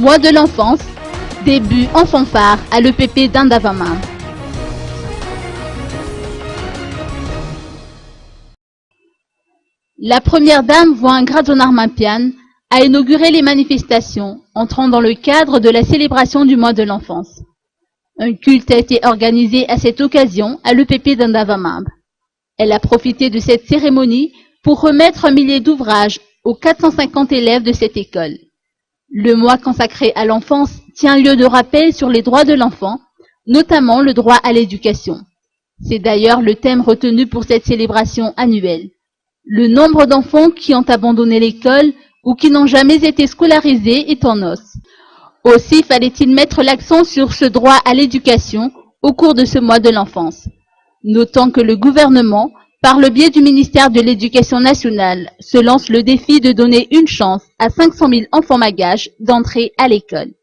Mois de l'enfance, début en fanfare à l'EPP d'Indavamam. La première dame Voin Gradonarmampian a inauguré les manifestations, entrant dans le cadre de la célébration du mois de l'enfance. Un culte a été organisé à cette occasion à l'EPP d'Indavamam. Elle a profité de cette cérémonie pour remettre 1 millier d'ouvrages aux 450 élèves de cette école. Le mois consacré à l'enfance tient lieu de rappel sur les droits de l'enfant, notamment le droit à l'éducation. C'est d'ailleurs le thème retenu pour cette célébration annuelle. Le nombre d'enfants qui ont abandonné l'école ou qui n'ont jamais été scolarisés est en hausse. Aussi fallait-il mettre l'accent sur ce droit à l'éducation au cours de ce mois de l'enfance. Notons que le gouvernement, par le biais du ministère de l'Éducation nationale, se lance le défi de donner une chance à 500 000 enfants malgaches d'entrer à l'école.